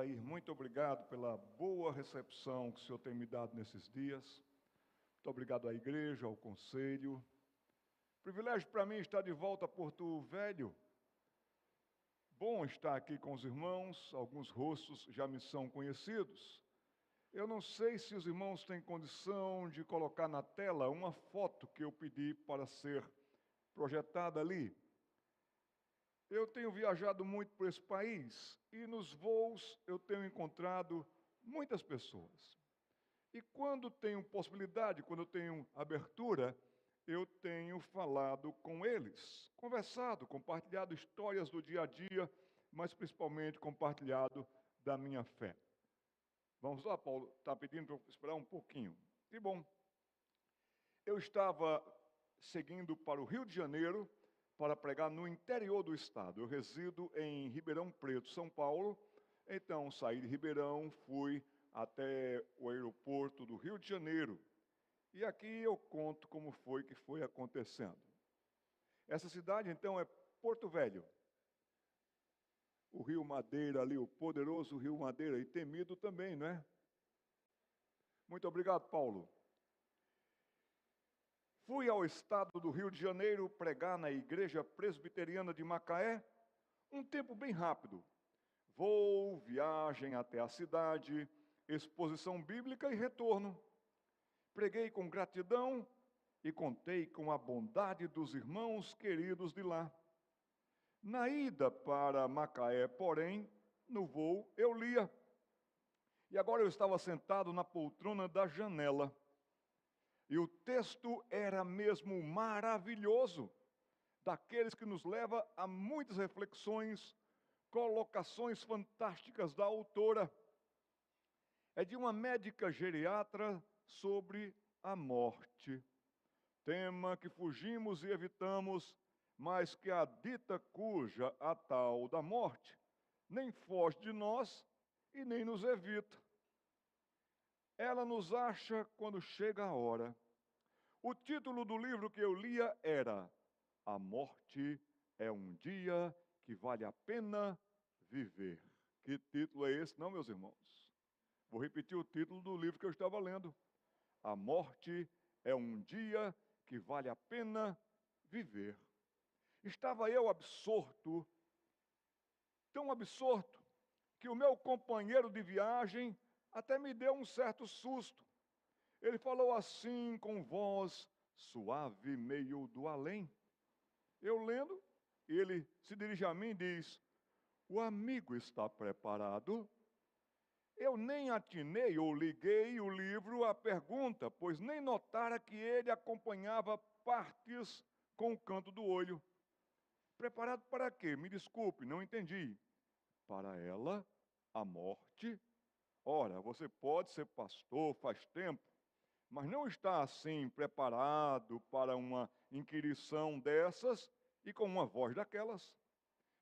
Altair, muito obrigado pela boa recepção que o Senhor tem me dado nesses dias. Muito obrigado à igreja, ao conselho. Privilégio para mim estar de volta a Porto Velho. Bom estar aqui com os irmãos, alguns rostos já me são conhecidos. Eu não sei se os irmãos têm condição de colocar na tela uma foto que eu pedi para ser projetada ali. Eu tenho viajado muito por esse país e nos voos eu tenho encontrado muitas pessoas. E quando tenho possibilidade, quando eu tenho abertura, eu tenho falado com eles, conversado, compartilhado histórias do dia a dia, mas principalmente compartilhado da minha fé. Vamos lá, Paulo, está pedindo para eu esperar um pouquinho. Que bom. Eu estava seguindo para o Rio de Janeiro para pregar no interior do estado. Eu resido em Ribeirão Preto, São Paulo. Então, saí de Ribeirão, fui até o aeroporto do Rio de Janeiro. E aqui eu conto como foi que foi acontecendo. Essa cidade, então, é Porto Velho. O Rio Madeira ali, o poderoso Rio Madeira, e temido também, não é? Muito obrigado, Paulo. Fui ao estado do Rio de Janeiro pregar na Igreja Presbiteriana de Macaé, um tempo bem rápido. Voo, viagem até a cidade, exposição bíblica e retorno. Preguei com gratidão e contei com a bondade dos irmãos queridos de lá. Na ida para Macaé, porém, no voo, eu lia. E agora eu estava sentado na poltrona da janela. E o texto era mesmo maravilhoso, daqueles que nos leva a muitas reflexões, colocações fantásticas da autora. É de uma médica geriatra sobre a morte. Tema que fugimos e evitamos, mas que a dita cuja a tal da morte nem foge de nós e nem nos evita. Ela nos acha quando chega a hora. O título do livro que eu lia era A Morte é um Dia que Vale a Pena Viver. Que título é esse, não, meus irmãos? Vou repetir o título do livro que eu estava lendo. A morte é um dia que vale a pena viver. Estava eu absorto, tão absorto, que o meu companheiro de viagem até me deu um certo susto. Ele falou assim com voz suave, meio do além. Eu lendo, ele se dirige a mim e diz: o amigo está preparado? Eu nem atinei ou liguei o livro à pergunta, pois nem notara que ele acompanhava partes com o canto do olho. Preparado para quê? Me desculpe, não entendi. Para ela, a morte. Ora, você pode ser pastor faz tempo, mas não está assim preparado para uma inquirição dessas e com uma voz daquelas.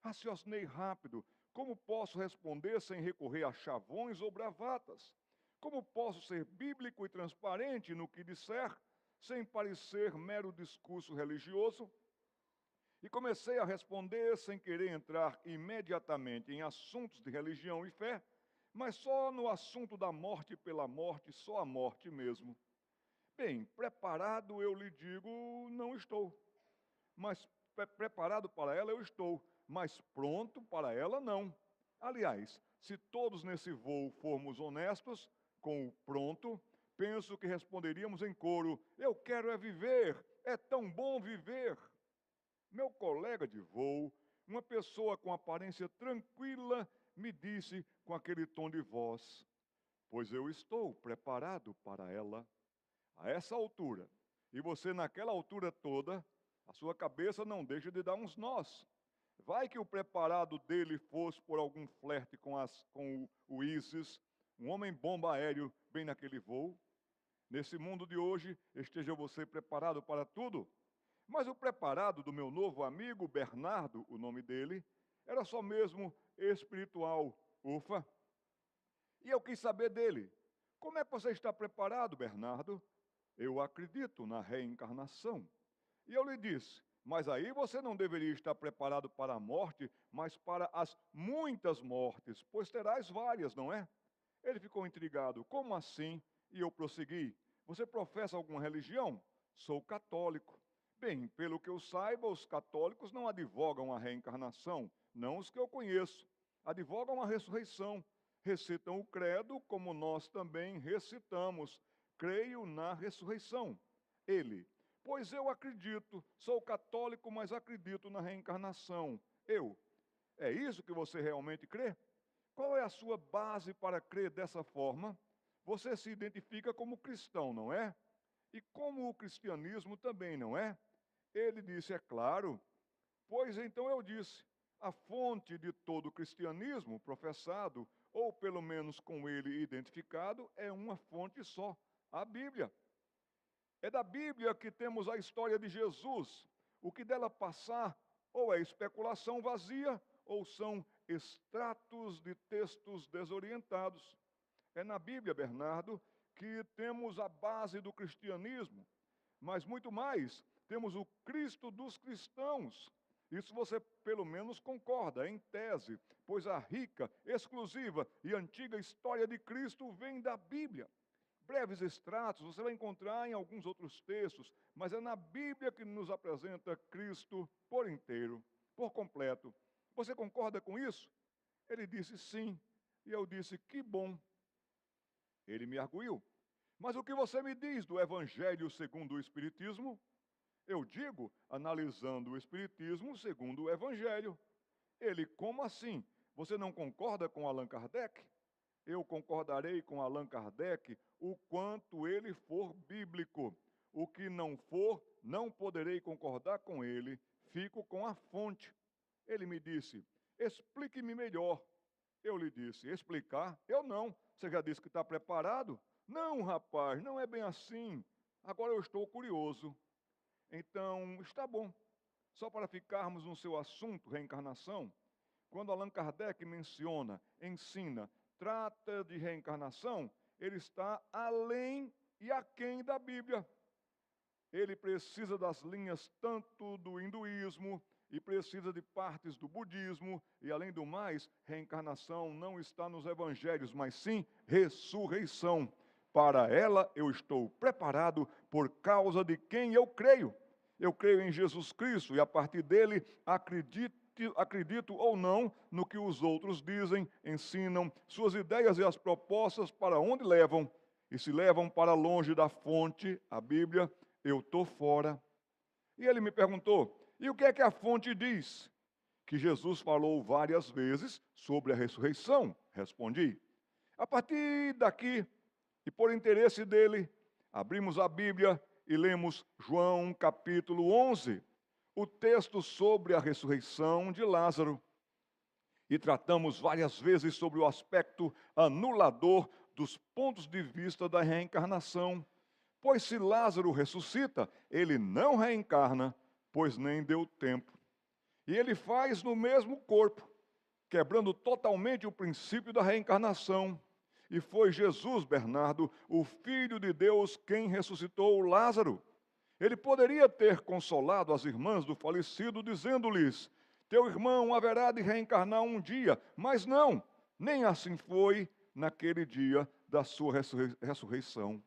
Raciocinei rápido. Como posso responder sem recorrer a chavões ou bravatas? Como posso ser bíblico e transparente no que disser, sem parecer mero discurso religioso? E comecei a responder sem querer entrar imediatamente em assuntos de religião e fé, mas só no assunto da morte pela morte, só a morte mesmo. Bem, preparado eu lhe digo, não estou. Mas preparado para ela eu estou, mas pronto para ela não. Aliás, se todos nesse voo formos honestos com o pronto, penso que responderíamos em coro: eu quero é viver, é tão bom viver. Meu colega de voo, uma pessoa com aparência tranquila, me disse com aquele tom de voz: pois eu estou preparado para ela. A essa altura, e você naquela altura toda, a sua cabeça não deixa de dar uns nós. Vai que o preparado dele fosse por algum flerte com o ISIS, um homem-bomba aéreo bem naquele voo. Nesse mundo de hoje, esteja você preparado para tudo. Mas o preparado do meu novo amigo, Bernardo, o nome dele, era só mesmo espiritual. Ufa! E eu quis saber dele: como é que você está preparado, Bernardo? Eu acredito na reencarnação. E eu lhe disse: Mas aí você não deveria estar preparado para a morte, mas para as muitas mortes, pois terás várias, não é? Ele ficou intrigado. Como assim? E eu prossegui. Você professa alguma religião? Sou católico. Bem, pelo que eu saiba, os católicos não advogam a reencarnação, não os que eu conheço. Advogam a ressurreição. Recitam o credo, como nós também recitamos. Creio na ressurreição. Ele, pois eu acredito, sou católico, mas acredito na reencarnação. Eu, é isso que você realmente crê? Qual é a sua base para crer dessa forma? Você se identifica como cristão, não é? E como o cristianismo também, não é? Ele disse, é claro. Pois então eu disse, a fonte de todo o cristianismo professado, ou pelo menos com ele identificado, é uma fonte só, a Bíblia. É da Bíblia que temos a história de Jesus. O que dela passar, ou é especulação vazia, ou são extratos de textos desorientados. É na Bíblia, Bernardo, que temos a base do cristianismo, mas muito mais, temos o Cristo dos cristãos. Isso você pelo menos concorda, em tese, pois a rica, exclusiva e antiga história de Cristo vem da Bíblia. Breves extratos você vai encontrar em alguns outros textos, mas é na Bíblia que nos apresenta Cristo por inteiro, por completo. Você concorda com isso? Ele disse sim, e eu disse que bom. Ele me arguiu. Mas o que você me diz do Evangelho segundo o Espiritismo? Eu digo, analisando o Espiritismo segundo o Evangelho. Ele, como assim? Você não concorda com Allan Kardec? Eu concordarei com Allan Kardec o quanto ele for bíblico. O que não for, não poderei concordar com ele. Fico com a fonte. Ele me disse, explique-me melhor. Eu lhe disse, explicar? Eu não. Você já disse que está preparado? Não, rapaz, não é bem assim. Agora eu estou curioso. Então, está bom. Só para ficarmos no seu assunto, reencarnação, quando Allan Kardec menciona, ensina, trata de reencarnação, ele está além e aquém da Bíblia. Ele precisa das linhas tanto do hinduísmo e precisa de partes do budismo, e além do mais, reencarnação não está nos evangelhos, mas sim ressurreição. Para ela eu estou preparado por causa de quem eu creio. Eu creio em Jesus Cristo e a partir dele acredito ou não no que os outros dizem, ensinam, suas ideias e as propostas para onde levam. E se levam para longe da fonte, a Bíblia, eu estou fora. E ele me perguntou, e o que é que a fonte diz? Que Jesus falou várias vezes sobre a ressurreição. Respondi. A partir daqui, e por interesse dele, abrimos a Bíblia e lemos João capítulo 11, o texto sobre a ressurreição de Lázaro. E tratamos várias vezes sobre o aspecto anulador dos pontos de vista da reencarnação. Pois se Lázaro ressuscita, ele não reencarna, pois nem deu tempo. E ele faz no mesmo corpo, quebrando totalmente o princípio da reencarnação. E foi Jesus, Bernardo, o Filho de Deus, quem ressuscitou Lázaro. Ele poderia ter consolado as irmãs do falecido, dizendo-lhes, teu irmão haverá de reencarnar um dia, mas não, nem assim foi naquele dia da sua ressurreição.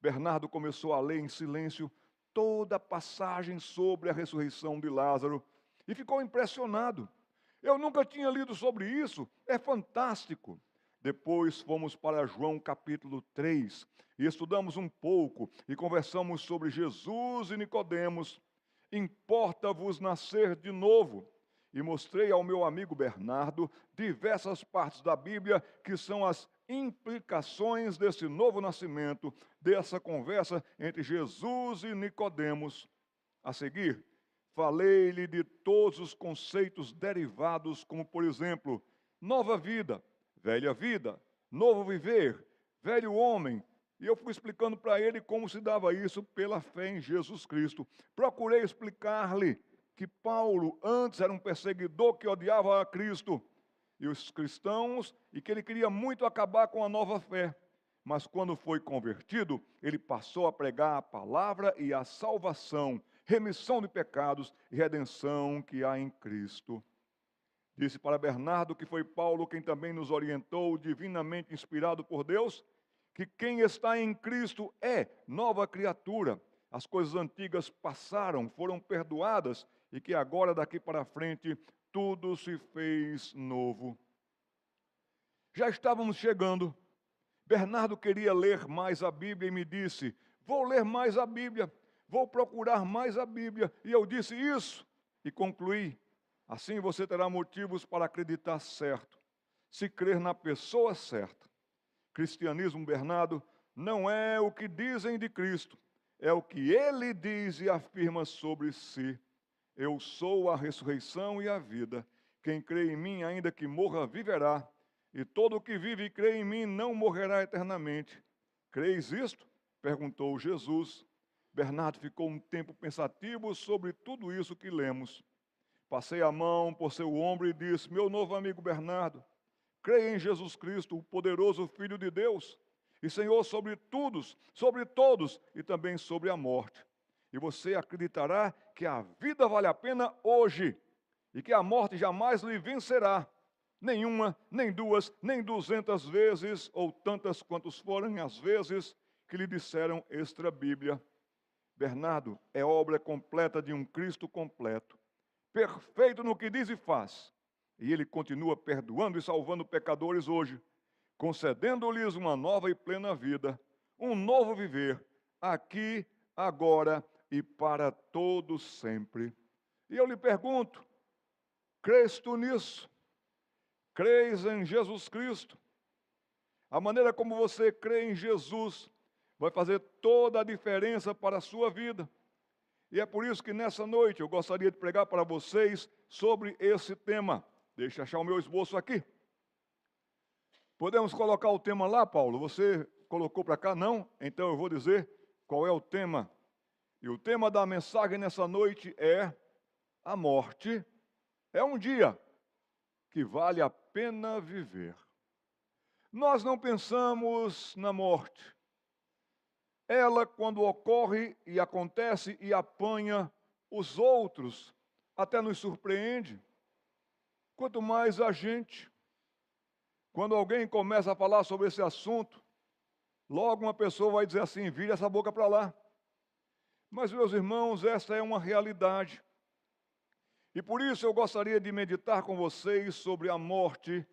Bernardo começou a ler em silêncio toda a passagem sobre a ressurreição de Lázaro e ficou impressionado. Eu nunca tinha lido sobre isso, é fantástico. Depois fomos para João capítulo 3 e estudamos um pouco e conversamos sobre Jesus e Nicodemos. Importa-vos nascer de novo. E mostrei ao meu amigo Bernardo diversas partes da Bíblia que são as implicações desse novo nascimento, dessa conversa entre Jesus e Nicodemos. A seguir, falei-lhe de todos os conceitos derivados, como por exemplo, nova vida, velha vida, novo viver, velho homem. E eu fui explicando para ele como se dava isso pela fé em Jesus Cristo. Procurei explicar-lhe que Paulo antes era um perseguidor que odiava a Cristo e os cristãos, e que ele queria muito acabar com a nova fé. Mas quando foi convertido, ele passou a pregar a palavra e a salvação, remissão de pecados e redenção que há em Cristo. Disse para Bernardo, que foi Paulo quem também nos orientou, divinamente inspirado por Deus, que quem está em Cristo é nova criatura. As coisas antigas passaram, foram perdoadas, e que agora, daqui para frente, tudo se fez novo. Já estávamos chegando. Bernardo queria ler mais a Bíblia e me disse: vou ler mais a Bíblia, vou procurar mais a Bíblia. E eu disse isso e concluí: assim você terá motivos para acreditar certo, se crer na pessoa certa. Cristianismo, Bernardo, não é o que dizem de Cristo, é o que ele diz e afirma sobre si. Eu sou a ressurreição e a vida. Quem crê em mim, ainda que morra, viverá. E todo o que vive e crê em mim não morrerá eternamente. Creis isto? Perguntou Jesus. Bernardo ficou um tempo pensativo sobre tudo isso que lemos. Passei a mão por seu ombro e disse: meu novo amigo Bernardo, creia em Jesus Cristo, o poderoso Filho de Deus, e Senhor sobre todos e também sobre a morte. E você acreditará que a vida vale a pena hoje, e que a morte jamais lhe vencerá. Nenhuma, nem duas, nem 200 vezes, ou tantas quantas forem as vezes que lhe disseram extra Bíblia. Bernardo é obra completa de um Cristo completo, perfeito no que diz e faz. E ele continua perdoando e salvando pecadores hoje, concedendo-lhes uma nova e plena vida, um novo viver, aqui, agora e para todo sempre. E eu lhe pergunto: crês tu nisso? Crês em Jesus Cristo? A maneira como você crê em Jesus vai fazer toda a diferença para a sua vida. E é por isso que nessa noite eu gostaria de pregar para vocês sobre esse tema. Deixa eu achar o meu esboço aqui. Podemos colocar o tema lá, Paulo? Você colocou para cá? Não? Então eu vou dizer qual é o tema. E o tema da mensagem nessa noite é: a morte é um dia que vale a pena viver. Nós não pensamos na morte. Ela, quando ocorre e acontece e apanha os outros, até nos surpreende. Quanto mais a gente. Quando alguém começa a falar sobre esse assunto, logo uma pessoa vai dizer assim: vira essa boca para lá. Mas, meus irmãos, essa é uma realidade. E por isso eu gostaria de meditar com vocês sobre a morte,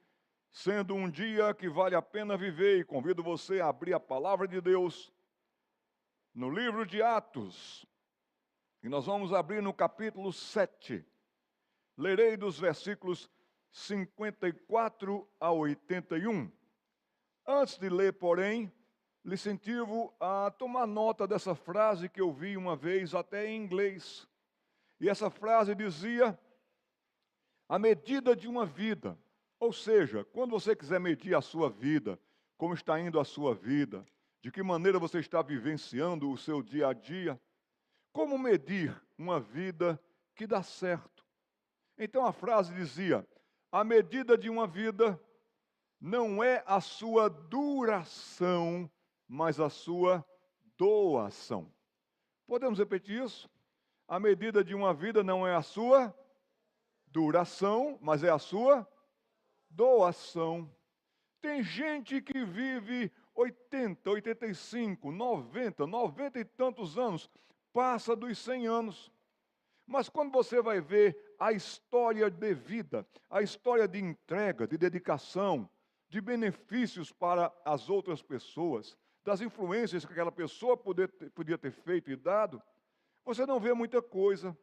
sendo um dia que vale a pena viver. E convido você a abrir a palavra de Deus no livro de Atos. E nós vamos abrir no capítulo 7. Lerei dos versículos 54 a 81. Antes de ler, porém, lhe incentivo a tomar nota dessa frase que eu vi uma vez até em inglês. E essa frase dizia: a medida de uma vida. Ou seja, quando você quiser medir a sua vida, como está indo a sua vida, de que maneira você está vivenciando o seu dia a dia, como medir uma vida que dá certo? Então a frase dizia: a medida de uma vida não é a sua duração, mas a sua doação. Podemos repetir isso? A medida de uma vida não é a sua duração, mas é a sua doação. Tem gente que vive 80, 85, 90 e tantos anos, passa dos 100 anos. Mas quando você vai ver a história de vida, a história de entrega, de dedicação, de benefícios para as outras pessoas, das influências que aquela pessoa podia ter feito e dado, você não vê muita coisa.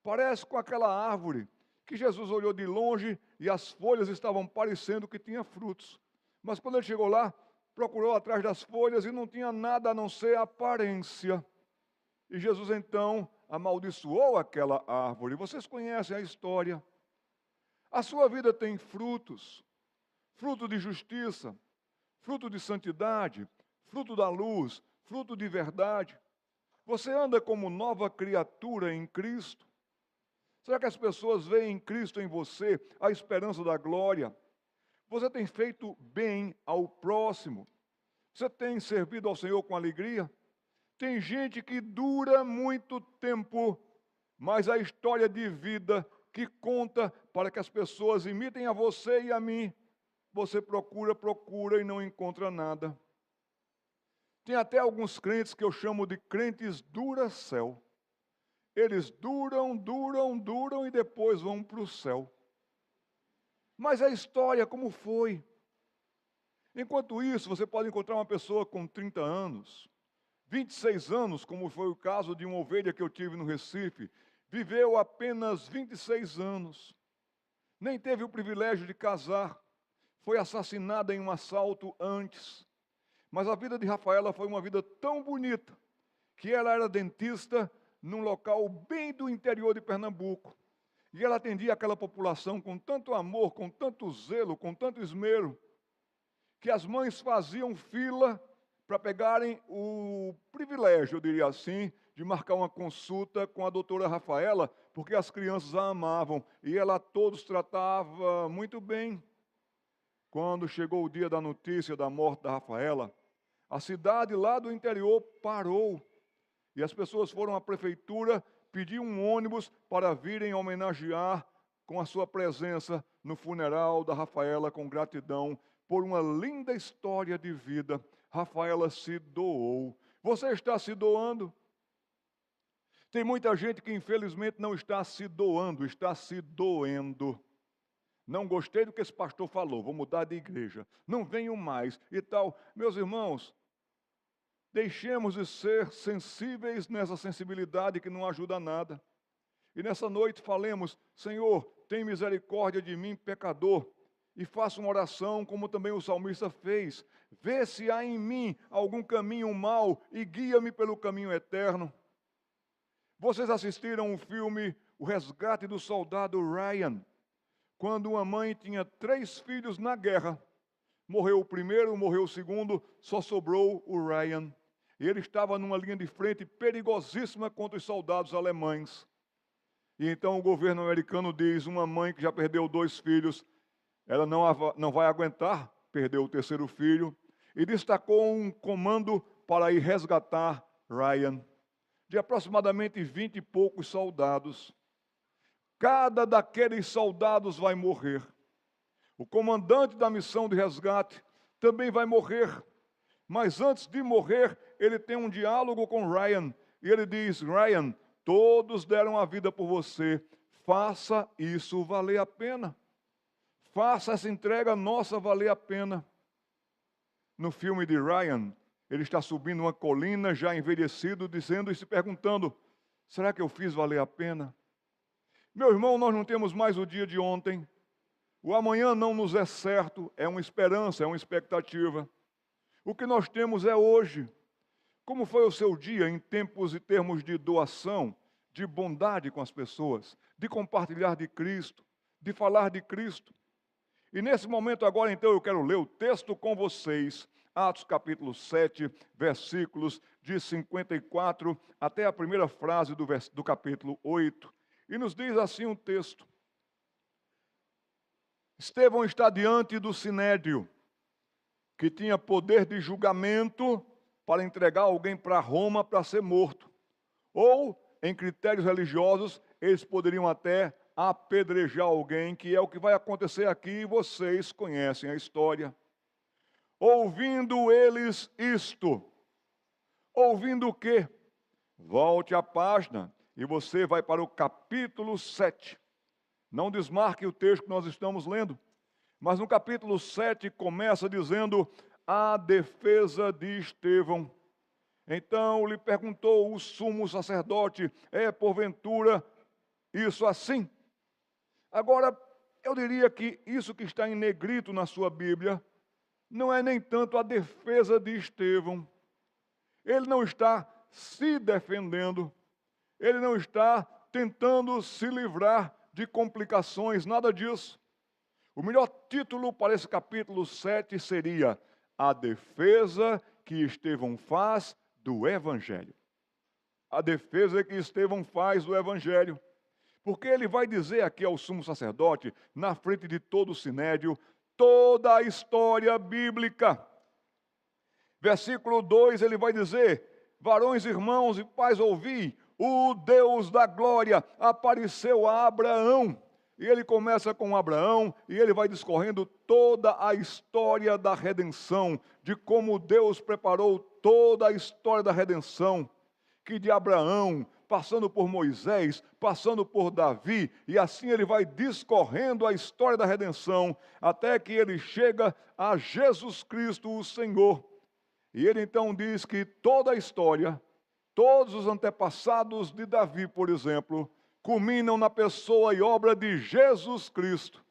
Parece com aquela árvore que Jesus olhou de longe e as folhas estavam parecendo que tinha frutos. Mas quando ele chegou lá, procurou atrás das folhas e não tinha nada a não ser aparência. E Jesus então amaldiçoou aquela árvore. Vocês conhecem a história. A sua vida tem frutos, fruto de justiça, fruto de santidade, fruto da luz, fruto de verdade. Você anda como nova criatura em Cristo? Será que as pessoas veem em Cristo em você a esperança da glória? Você tem feito bem ao próximo? Você tem servido ao Senhor com alegria? Tem gente que dura muito tempo, mas a história de vida que conta para que as pessoas imitem a você e a mim, você procura, procura e não encontra nada. Tem até alguns crentes que eu chamo de crentes dura-céu. Eles duram, duram, duram e depois vão para o céu. Mas a história, como foi? Enquanto isso, você pode encontrar uma pessoa com 30 anos, 26 anos, como foi o caso de uma ovelha que eu tive no Recife, viveu apenas 26 anos, nem teve o privilégio de casar, foi assassinada em um assalto antes. Mas a vida de Rafaela foi uma vida tão bonita, que ela era dentista num local bem do interior de Pernambuco. E ela atendia aquela população com tanto amor, com tanto zelo, com tanto esmero, que as mães faziam fila para pegarem o privilégio, eu diria assim, de marcar uma consulta com a doutora Rafaela, porque as crianças a amavam e ela a todos tratava muito bem. Quando chegou o dia da notícia da morte da Rafaela, a cidade lá do interior parou e as pessoas foram à prefeitura pedir um ônibus para virem homenagear com a sua presença no funeral da Rafaela com gratidão por uma linda história de vida. Rafaela se doou. Você está se doando? Tem muita gente que infelizmente não está se doando, está se doendo. Não gostei do que esse pastor falou, vou mudar de igreja. Não venho mais e tal. Meus irmãos, deixemos de ser sensíveis nessa sensibilidade que não ajuda a nada. E nessa noite falemos, Senhor, tem misericórdia de mim, pecador. E faça uma oração como também o salmista fez. Vê se há em mim algum caminho mau e guia-me pelo caminho eterno. Vocês assistiram o filme O Resgate do Soldado Ryan? Quando uma mãe tinha 3 filhos na guerra. Morreu o primeiro, morreu o segundo, só sobrou o Ryan. E ele estava numa linha de frente perigosíssima contra os soldados alemães. E então o governo americano diz, uma mãe que já perdeu 2 filhos, ela não vai aguentar perder o 3º filho, e destacou um comando para ir resgatar Ryan, de aproximadamente 20 e poucos soldados. Cada daqueles soldados vai morrer. O comandante da missão de resgate também vai morrer. Mas antes de morrer, ele tem um diálogo com Ryan. E ele diz, Ryan, todos deram a vida por você. Faça isso valer a pena. Faça essa entrega nossa valer a pena. No filme de Ryan, ele está subindo uma colina, já envelhecido, dizendo e se perguntando, será que eu fiz valer a pena? Meu irmão, nós não temos mais o dia de ontem. O amanhã não nos é certo, é uma esperança, é uma expectativa. O que nós temos é hoje. Como foi o seu dia em tempos e termos de doação, de bondade com as pessoas, de compartilhar de Cristo, de falar de Cristo? E nesse momento agora, então, eu quero ler o texto com vocês, Atos capítulo 7, versículos de 54 até a primeira frase do capítulo 8. E nos diz assim um texto. Estevão está diante do Sinédrio, que tinha poder de julgamento para entregar alguém para Roma para ser morto. Ou, em critérios religiosos, eles poderiam até apedrejar alguém, que é o que vai acontecer aqui, e vocês conhecem a história. Ouvindo eles isto, ouvindo o quê? Volte à página e você vai para o capítulo 7. Não desmarque o texto que nós estamos lendo, mas no capítulo 7 começa dizendo a defesa de Estevão. Então lhe perguntou o sumo sacerdote, é porventura isso assim? Agora, eu diria que isso que está em negrito na sua Bíblia, não é nem tanto a defesa de Estevão. Ele não está se defendendo, ele não está tentando se livrar de complicações, nada disso. O melhor título para esse capítulo 7 seria a defesa que Estevão faz do Evangelho. A defesa que Estevão faz do Evangelho. Porque ele vai dizer aqui ao sumo sacerdote, na frente de todo o sinédrio, toda a história bíblica. Versículo 2, ele vai dizer, varões, irmãos e pais, ouvi, o Deus da glória apareceu a Abraão. E ele começa com Abraão e ele vai discorrendo toda a história da redenção, de como Deus preparou toda a história da redenção, que de Abraão, passando por Moisés, passando por Davi, e assim ele vai discorrendo a história da redenção, até que ele chega a Jesus Cristo, o Senhor. E ele então diz que toda a história, todos os antepassados de Davi, por exemplo, culminam na pessoa e obra de Jesus Cristo.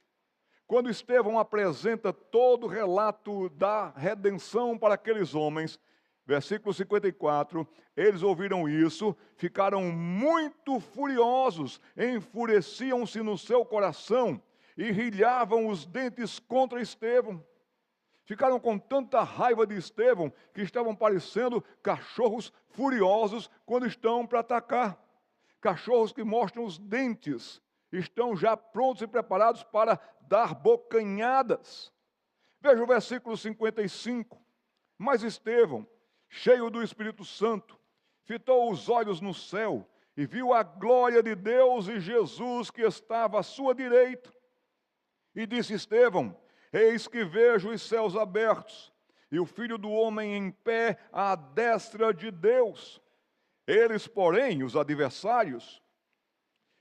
Quando Estevão apresenta todo o relato da redenção para aqueles homens, versículo 54, eles ouviram isso, ficaram muito furiosos, enfureciam-se no seu coração e rilhavam os dentes contra Estevão. Ficaram com tanta raiva de Estevão que estavam parecendo cachorros furiosos quando estão para atacar. Cachorros que mostram os dentes, estão já prontos e preparados para dar bocanhadas. Veja o versículo 55. Mas Estevão, cheio do Espírito Santo, fitou os olhos no céu e viu a glória de Deus e Jesus que estava à sua direita. E disse Estevão: eis que vejo os céus abertos e o Filho do Homem em pé à destra de Deus. Eles, porém, os adversários,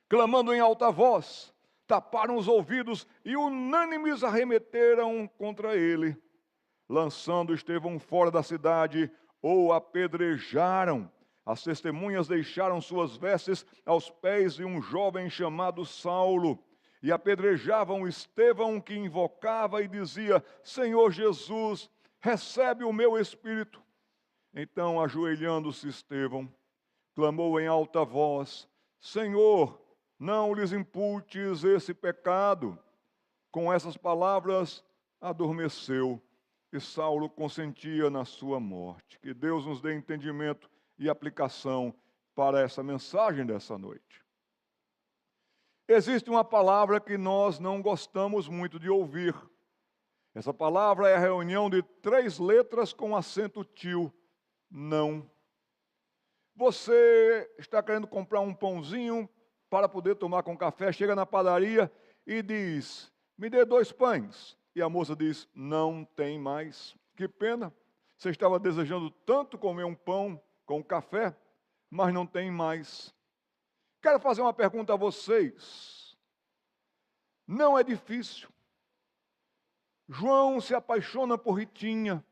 clamando em alta voz, taparam os ouvidos e unânimes arremeteram contra ele, lançando Estevão fora da cidade, ou apedrejaram. As testemunhas deixaram suas vestes aos pés de um jovem chamado Saulo, e apedrejavam Estevão, que invocava e dizia: Senhor Jesus, recebe o meu espírito. Então, ajoelhando-se Estevão, clamou em alta voz: Senhor, não lhes imputes esse pecado. Com essas palavras, adormeceu, e Saulo consentia na sua morte. Que Deus nos dê entendimento e aplicação para essa mensagem dessa noite. Existe uma palavra que nós não gostamos muito de ouvir. Essa palavra é a reunião de 3 letras com acento til: não. Você está querendo comprar um pãozinho para poder tomar com café, chega na padaria e diz: me dê 2 pães. E a moça diz: não tem mais. Que pena, você estava desejando tanto comer um pão com café, mas não tem mais. Quero fazer uma pergunta a vocês. Não é difícil. João se apaixona por Ritinha.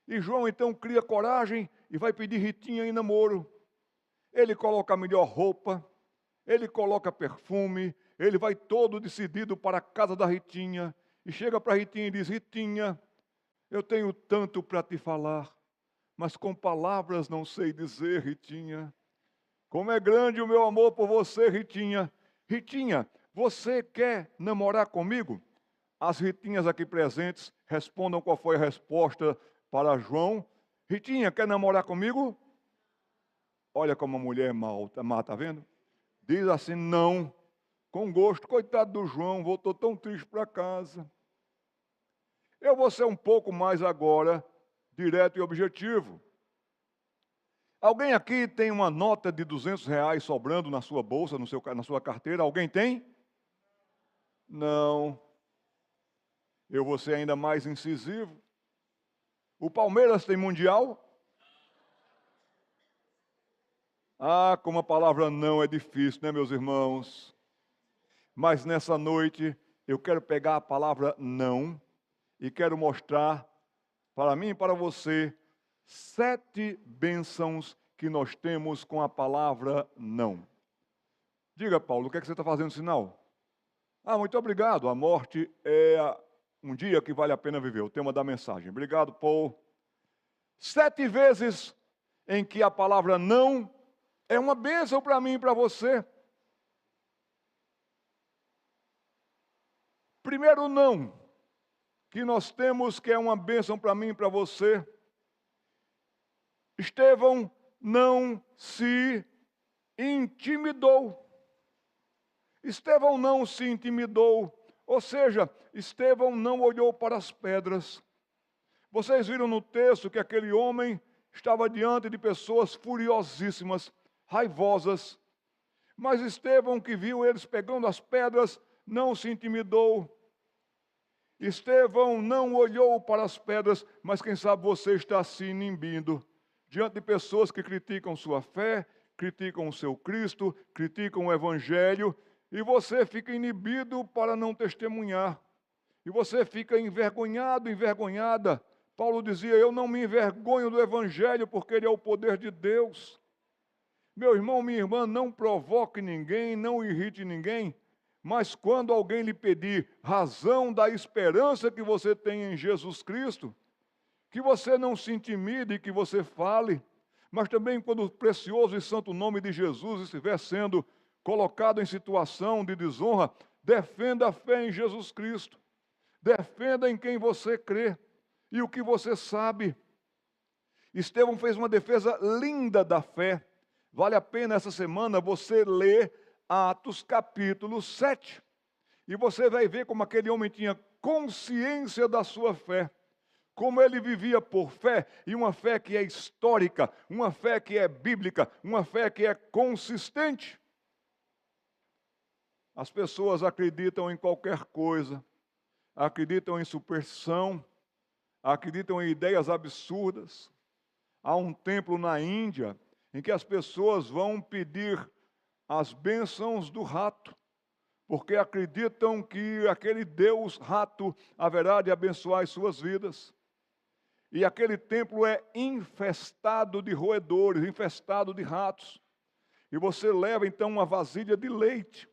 E João então cria coragem e vai pedir Ritinha em namoro. Ele coloca a melhor roupa, ele coloca perfume, ele vai todo decidido para a casa da Ritinha. E chega para Ritinha e diz: Ritinha, eu tenho tanto para te falar, mas com palavras não sei dizer, Ritinha. Como é grande o meu amor por você, Ritinha. Ritinha, você quer namorar comigo? As Ritinhas aqui presentes respondam qual foi a resposta para João. Ritinha, quer namorar comigo? Olha como a mulher é mal, tá vendo? Diz assim: não, com gosto. Coitado do João, voltou tão triste para casa. Eu vou ser um pouco mais agora direto e objetivo. Alguém aqui tem uma nota de R$200 sobrando na sua bolsa, na sua carteira? Alguém tem? Não. Eu vou ser ainda mais incisivo. O Palmeiras tem mundial? Ah, como a palavra não é difícil, né, meus irmãos? Mas nessa noite eu quero pegar a palavra não e quero mostrar para mim e para você 7 bênçãos que nós temos com a palavra não. Diga, Paulo, o que é que você está fazendo sinal? Ah, muito obrigado. A morte é um dia que vale a pena viver. O tema da mensagem. Obrigado, Paulo. 7 vezes em que a palavra não é uma bênção para mim e para você. Primeiro não, que nós temos, que é uma bênção para mim e para você. Estevão não se intimidou. Estevão não se intimidou. Ou seja, Estevão não olhou para as pedras. Vocês viram no texto que aquele homem estava diante de pessoas furiosíssimas, raivosas, mas Estevão, que viu eles pegando as pedras, não se intimidou. Estevão não olhou para as pedras, mas quem sabe você está se inibindo diante de pessoas que criticam sua fé, criticam o seu Cristo, criticam o Evangelho, e você fica inibido para não testemunhar. E você fica envergonhado, envergonhada. Paulo dizia, eu não me envergonho do Evangelho, porque ele é o poder de Deus. Meu irmão, minha irmã, não provoque ninguém, não irrite ninguém, mas quando alguém lhe pedir razão da esperança que você tem em Jesus Cristo, que você não se intimide e que você fale, mas também quando o precioso e santo nome de Jesus estiver sendo colocado em situação de desonra, defenda a fé em Jesus Cristo, defenda em quem você crê e o que você sabe. Estevão fez uma defesa linda da fé. Vale a pena essa semana você ler Atos capítulo 7. E você vai ver como aquele homem tinha consciência da sua fé. Como ele vivia por fé, e uma fé que é histórica, uma fé que é bíblica, uma fé que é consistente. As pessoas acreditam em qualquer coisa, acreditam em superstição, acreditam em ideias absurdas. Há um templo na Índia em que as pessoas vão pedir as bênçãos do rato, porque acreditam que aquele Deus rato haverá de abençoar as suas vidas. E aquele templo é infestado de roedores, infestado de ratos. E você leva então uma vasilha de leite,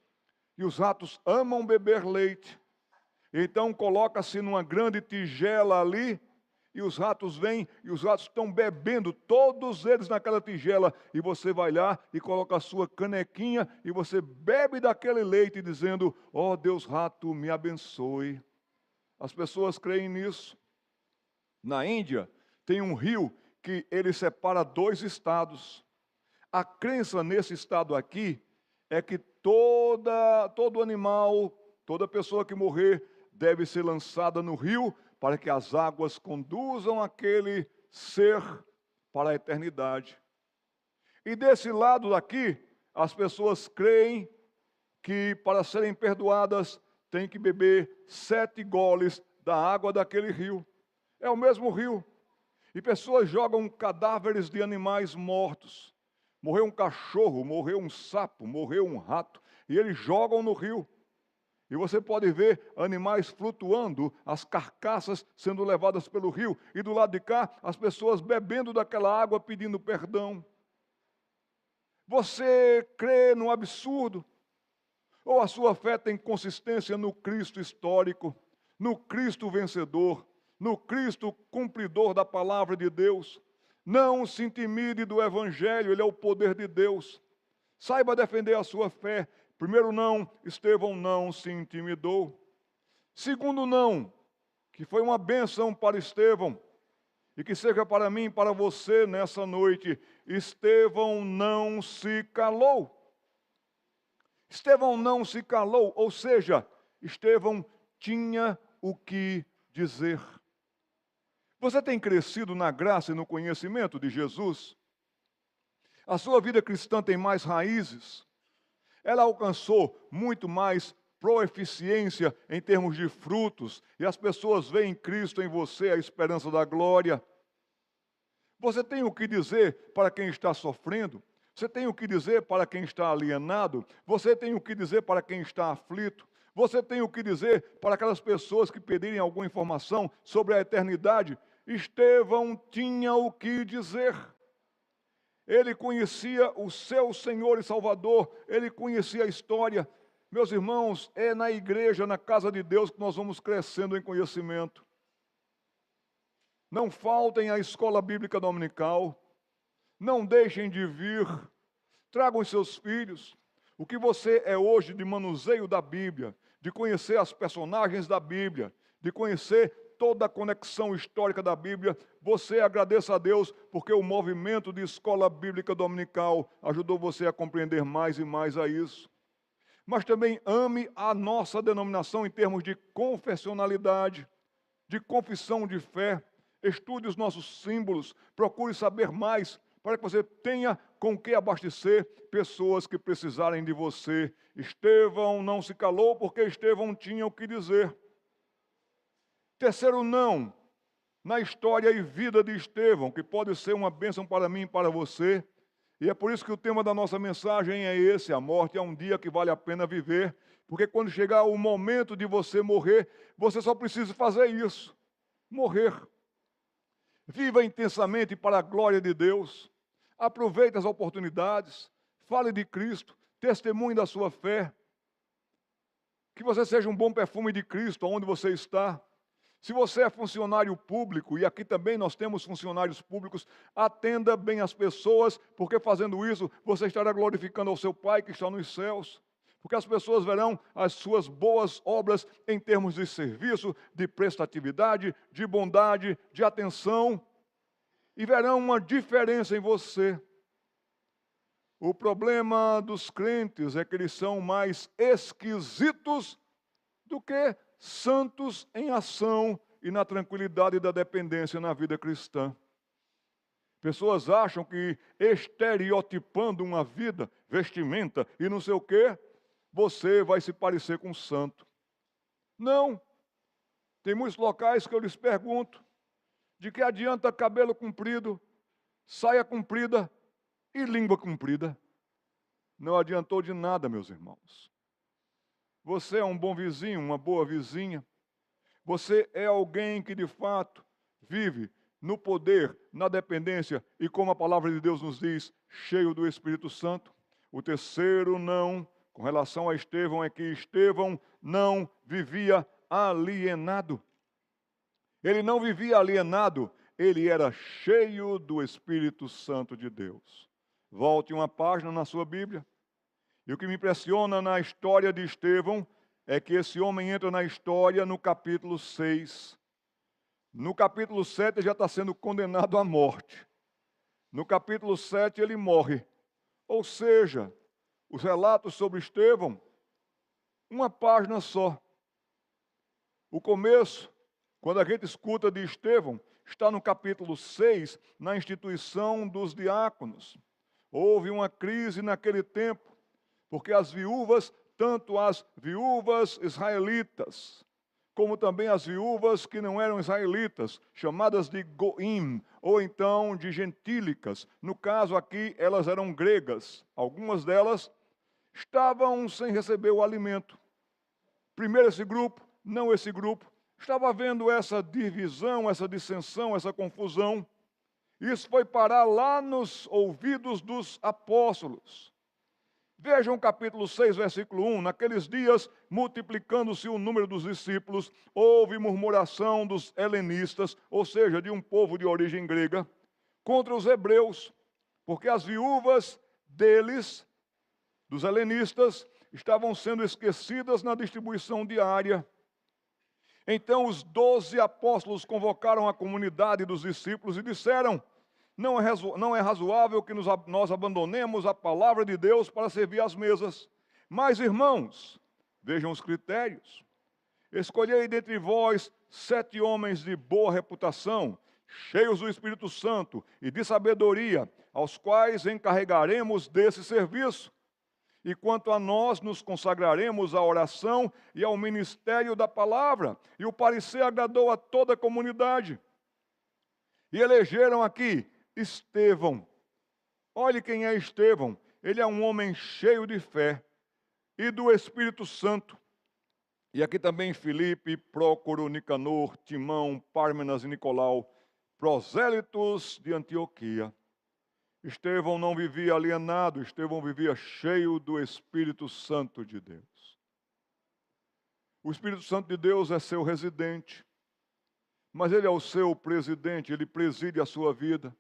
e os ratos amam beber leite. Então coloca-se numa grande tigela ali, e os ratos vêm, e os ratos estão bebendo, todos eles naquela tigela, e você vai lá e coloca a sua canequinha, e você bebe daquele leite, dizendo, ó Deus rato, me abençoe. As pessoas creem nisso. Na Índia, tem um rio que ele separa 2 estados. A crença nesse estado aqui é que todo animal, toda pessoa que morrer, deve ser lançada no rio, para que as águas conduzam aquele ser para a eternidade. E desse lado daqui, as pessoas creem que para serem perdoadas, tem que beber 7 goles da água daquele rio. É o mesmo rio. E pessoas jogam cadáveres de animais mortos. Morreu um cachorro, morreu um sapo, morreu um rato, e eles jogam no rio. E você pode ver animais flutuando, as carcaças sendo levadas pelo rio, e do lado de cá, as pessoas bebendo daquela água, pedindo perdão. Você crê no absurdo? Ou a sua fé tem consistência no Cristo histórico, no Cristo vencedor, no Cristo cumpridor da palavra de Deus? Não se intimide do Evangelho, ele é o poder de Deus. Saiba defender a sua fé. Primeiro não, Estevão não se intimidou. Segundo não, que foi uma bênção para Estevão, e que seja para mim e para você nessa noite, Estevão não se calou. Estevão não se calou, ou seja, Estevão tinha o que dizer. Você tem crescido na graça e no conhecimento de Jesus? A sua vida cristã tem mais raízes? Ela alcançou muito mais proeficiência em termos de frutos, e as pessoas veem Cristo em você, a esperança da glória. Você tem o que dizer para quem está sofrendo? Você tem o que dizer para quem está alienado? Você tem o que dizer para quem está aflito? Você tem o que dizer para aquelas pessoas que pedirem alguma informação sobre a eternidade? Estevão tinha o que dizer. Ele conhecia o seu Senhor e Salvador, ele conhecia a história. Meus irmãos, é na igreja, na casa de Deus, que nós vamos crescendo em conhecimento. Não faltem à escola bíblica dominical, não deixem de vir, tragam os seus filhos. O que você é hoje de manuseio da Bíblia, de conhecer as personagens da Bíblia, de conhecer toda a conexão histórica da Bíblia, você agradeça a Deus, porque o movimento de escola bíblica dominical ajudou você a compreender mais e mais a isso. Mas também ame a nossa denominação em termos de confessionalidade, de confissão de fé. estude os nossos símbolos, procure saber mais, para que você tenha com que abastecer pessoas que precisarem de você. Estevão não se calou porque Estevão tinha o que dizer. Terceiro não, na história e vida de Estevão, que pode ser uma bênção para mim e para você. E é por isso que o tema da nossa mensagem é esse: a morte é um dia que vale a pena viver, porque quando chegar o momento de você morrer, você só precisa fazer isso, morrer. Viva intensamente para a glória de Deus, aproveite as oportunidades, fale de Cristo, testemunhe da sua fé, que você seja um bom perfume de Cristo onde você está. Se você é funcionário público, e aqui também nós temos funcionários públicos, atenda bem as pessoas, porque fazendo isso você estará glorificando ao seu Pai que está nos céus. Porque as pessoas verão as suas boas obras em termos de serviço, de prestatividade, de bondade, de atenção, e verão uma diferença em você. O problema dos crentes é que eles são mais esquisitos do que santos em ação e na tranquilidade da dependência na vida cristã. Pessoas acham que estereotipando uma vida, vestimenta e não sei o quê, você vai se parecer com um santo. Não. Tem muitos locais que eu lhes pergunto, de que adianta cabelo comprido, saia comprida e língua comprida? Não adiantou de nada, meus irmãos. Você é um bom vizinho, uma boa vizinha. Você é alguém que de fato vive no poder, na dependência e, como a palavra de Deus nos diz, cheio do Espírito Santo. O terceiro não, com relação a Estevão, é que Estevão não vivia alienado. Ele não vivia alienado, ele era cheio do Espírito Santo de Deus. Volte uma página na sua Bíblia. E o que me impressiona na história de Estevão é que esse homem entra na história no capítulo 6. No capítulo 7 ele já está sendo condenado à morte. No capítulo 7 ele morre. Ou seja, os relatos sobre Estevão, uma página só. O começo, quando a gente escuta de Estevão, está no capítulo 6, na instituição dos diáconos. Houve uma crise naquele tempo, porque as viúvas, tanto as viúvas israelitas, como também as viúvas que não eram israelitas, chamadas de goim, ou então de gentílicas. No caso aqui, elas eram gregas. Algumas delas estavam sem receber o alimento. Primeiro esse grupo, não esse grupo. Estava havendo essa divisão, essa dissensão, essa confusão. Isso foi parar lá nos ouvidos dos apóstolos. Vejam o capítulo 6, versículo 1. Naqueles dias, multiplicando-se o número dos discípulos, houve murmuração dos helenistas, ou seja, de um povo de origem grega, contra os hebreus, porque as viúvas deles, dos helenistas, estavam sendo esquecidas na distribuição diária. Então os 12 apóstolos convocaram a comunidade dos discípulos e disseram: não é razoável que nós abandonemos a palavra de Deus para servir às mesas. Mas, irmãos, vejam os critérios. Escolhei dentre vós 7 homens de boa reputação, cheios do Espírito Santo e de sabedoria, aos quais encarregaremos desse serviço. E quanto a nós, nos consagraremos à oração e ao ministério da palavra. E o parecer agradou a toda a comunidade. E elegeram aqui Estevão. Olhe quem é Estevão. Ele é um homem cheio de fé e do Espírito Santo. E aqui também Filipe, Prócoro, Nicanor, Timão, Pármenas e Nicolau, prosélitos de Antioquia. Estevão não vivia alienado, Estevão vivia cheio do Espírito Santo de Deus. O Espírito Santo de Deus é seu residente, mas ele é o seu presidente, ele preside a sua vida.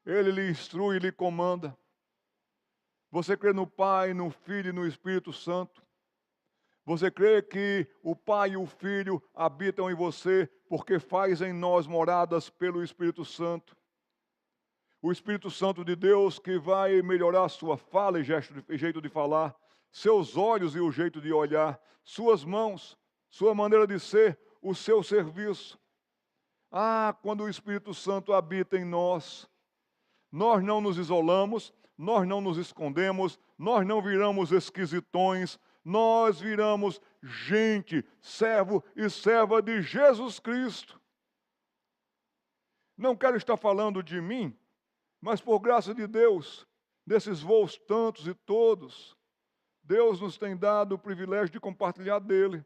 Ele lhe instrui e lhe comanda. Você crê no Pai, no Filho e no Espírito Santo? Você crê que o Pai e o Filho habitam em você porque faz em nós moradas pelo Espírito Santo? O Espírito Santo de Deus que vai melhorar sua fala e jeito de falar, seus olhos e o jeito de olhar, suas mãos, sua maneira de ser, o seu serviço. Ah, quando o Espírito Santo habita em nós, nós não nos isolamos, nós não nos escondemos, nós não viramos esquisitões, nós viramos gente, servo e serva de Jesus Cristo. Não quero estar falando de mim, mas por graça de Deus, desses voos tantos e todos, Deus nos tem dado o privilégio de compartilhar dele.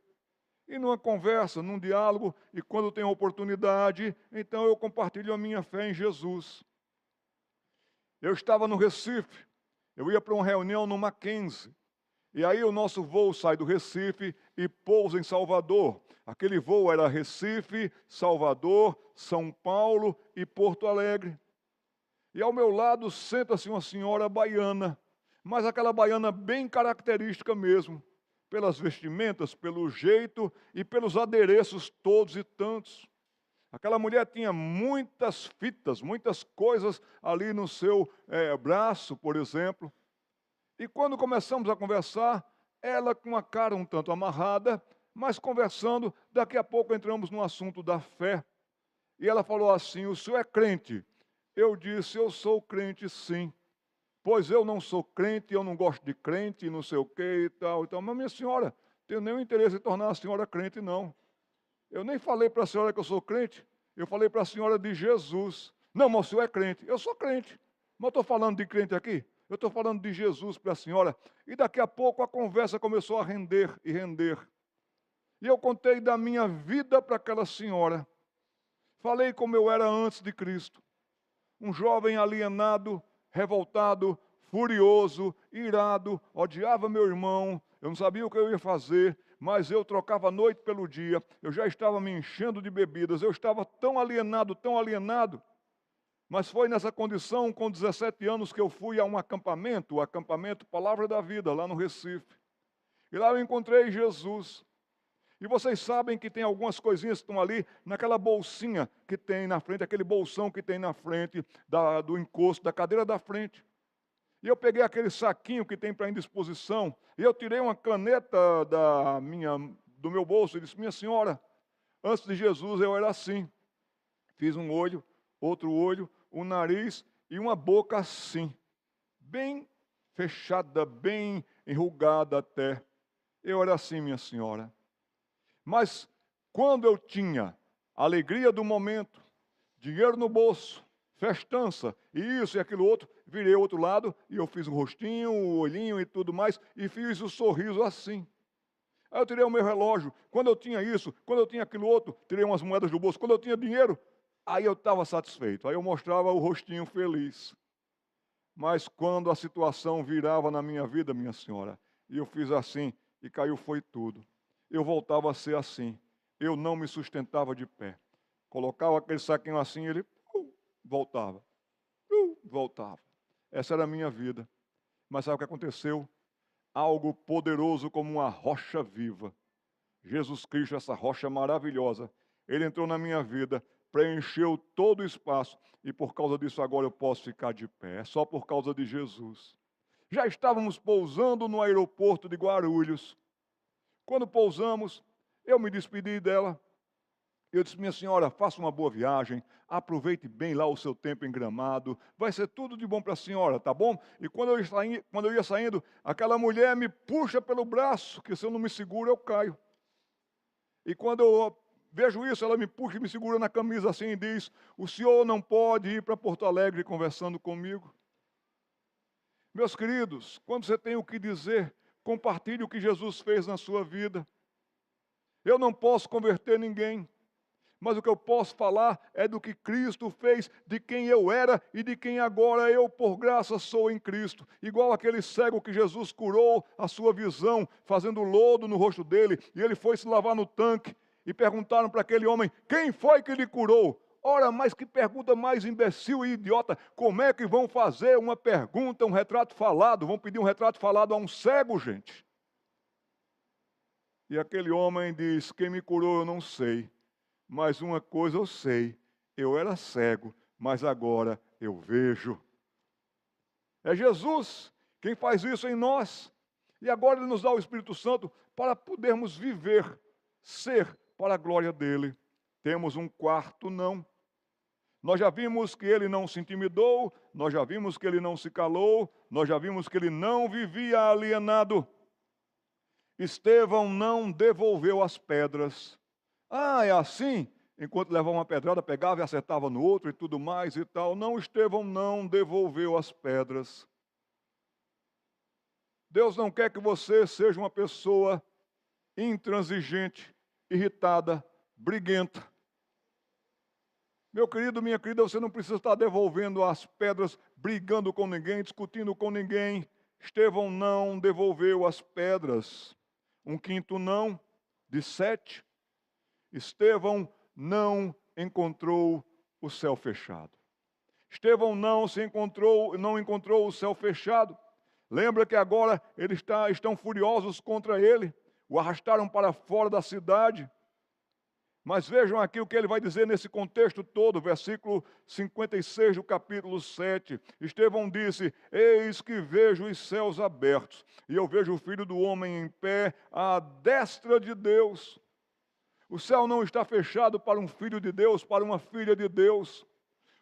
E numa conversa, num diálogo, e quando tem oportunidade, então eu compartilho a minha fé em Jesus. Eu estava no Recife, eu ia para uma reunião no Mackenzie, e aí o nosso voo sai do Recife e pousa em Salvador. Aquele voo era Recife, Salvador, São Paulo e Porto Alegre. E ao meu lado senta-se uma senhora baiana, mas aquela baiana bem característica mesmo, pelas vestimentas, pelo jeito e pelos adereços todos e tantos. Aquela mulher tinha muitas fitas, muitas coisas ali no seu braço, por exemplo. E quando começamos a conversar, ela com a cara um tanto amarrada, mas conversando, daqui a pouco entramos no assunto da fé. E ela falou assim: o senhor é crente? Eu disse: eu sou crente sim. Pois eu não sou crente, eu não gosto de crente, não sei o que e tal. Mas minha senhora, tenho nenhum interesse em tornar a senhora crente, não. Eu nem falei para a senhora que eu sou crente, eu falei para a senhora de Jesus. Não, mas o senhor é crente. Eu sou crente. Mas eu estou falando de crente aqui? Eu estou falando de Jesus para a senhora. E daqui a pouco a conversa começou a render e render. E eu contei da minha vida para aquela senhora. Falei como eu era antes de Cristo. Um jovem alienado, revoltado, furioso, irado, odiava meu irmão, eu não sabia o que eu ia fazer, mas eu trocava a noite pelo dia, eu já estava me enchendo de bebidas, eu estava tão alienado, mas foi nessa condição, com 17 anos, que eu fui a um acampamento, o acampamento Palavra da Vida, lá no Recife. E lá eu encontrei Jesus. E vocês sabem que tem algumas coisinhas que estão ali naquela bolsinha que tem na frente, aquele bolsão que tem na frente do encosto, da cadeira da frente. E eu peguei aquele saquinho que tem para indisposição, e eu tirei uma caneta do meu bolso e disse: minha senhora, antes de Jesus eu era assim. Fiz um olho, outro olho, um nariz e uma boca assim, bem fechada, bem enrugada até. Eu era assim, minha senhora. Mas quando eu tinha a alegria do momento, dinheiro no bolso, festança, e isso e aquilo outro, virei ao outro lado e eu fiz o rostinho, o olhinho e tudo mais, e fiz o sorriso assim. Aí eu tirei o meu relógio, quando eu tinha isso, quando eu tinha aquilo outro, tirei umas moedas do bolso, quando eu tinha dinheiro, aí eu estava satisfeito, aí eu mostrava o rostinho feliz. Mas quando a situação virava na minha vida, minha senhora, e eu fiz assim, e caiu foi tudo. Eu voltava a ser assim. Eu não me sustentava de pé. Colocava aquele saquinho assim, ele voltava. Voltava. Essa era a minha vida. Mas sabe o que aconteceu? Algo poderoso como uma rocha viva. Jesus Cristo, essa rocha maravilhosa, ele entrou na minha vida, preencheu todo o espaço, e por causa disso agora eu posso ficar de pé. É só por causa de Jesus. Já estávamos pousando no aeroporto de Guarulhos. Quando pousamos, eu me despedi dela. Eu disse: minha senhora, faça uma boa viagem, aproveite bem lá o seu tempo em Gramado, vai ser tudo de bom para a senhora, tá bom? E quando eu ia saindo, aquela mulher me puxa pelo braço, que se eu não me seguro, eu caio. E quando eu vejo isso, ela me puxa e me segura na camisa assim e diz: o senhor não pode ir para Porto Alegre conversando comigo. Meus queridos, quando você tem o que dizer, compartilhe o que Jesus fez na sua vida. Eu não posso converter ninguém, mas o que eu posso falar é do que Cristo fez, de quem eu era e de quem agora eu, por graça, sou em Cristo. Igual aquele cego que Jesus curou a sua visão, fazendo lodo no rosto dele, e ele foi se lavar no tanque, e perguntaram para aquele homem: quem foi que lhe curou? Ora, mas que pergunta mais imbecil e idiota. Como é que vão fazer uma pergunta, um retrato falado? Vão pedir um retrato falado a um cego, gente? E aquele homem diz: quem me curou eu não sei, mas uma coisa eu sei, eu era cego, mas agora eu vejo. É Jesus quem faz isso em nós. E agora Ele nos dá o Espírito Santo para podermos viver, ser para a glória dEle. temos um quarto não. Nós já vimos que ele não se intimidou, nós já vimos que ele não se calou, nós já vimos que ele não vivia alienado. Estevão não devolveu as pedras. Ah, é assim? Enquanto levava uma pedrada, pegava e acertava no outro e tudo mais e tal. Não, Estevão não devolveu as pedras. Deus não quer que você seja uma pessoa intransigente, irritada, briguenta. Meu querido, minha querida, você não precisa estar devolvendo as pedras, brigando com ninguém, discutindo com ninguém. Estevão não devolveu as pedras. Um quinto não, de 7. Estevão não encontrou o céu fechado. Estevão não encontrou o céu fechado. Lembra que agora eles estão furiosos contra ele, o arrastaram para fora da cidade. Mas vejam aqui o que ele vai dizer nesse contexto todo, versículo 56 do capítulo 7. Estevão disse: eis que vejo os céus abertos, e eu vejo o Filho do Homem em pé à destra de Deus. O céu não está fechado para um filho de Deus, para uma filha de Deus.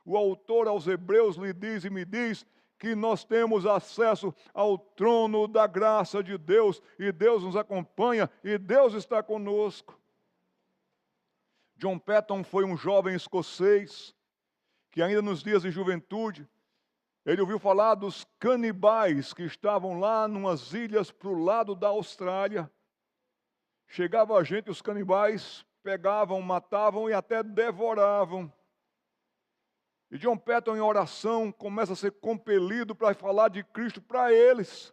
O autor aos Hebreus lhe diz e me diz que nós temos acesso ao trono da graça de Deus, e Deus nos acompanha, e Deus está conosco. John Patton foi um jovem escocês que ainda nos dias de juventude, ele ouviu falar dos canibais que estavam lá numas ilhas para o lado da Austrália. Chegava a gente, os canibais pegavam, matavam e até devoravam. E John Patton, em oração, começa a ser compelido para falar de Cristo para eles.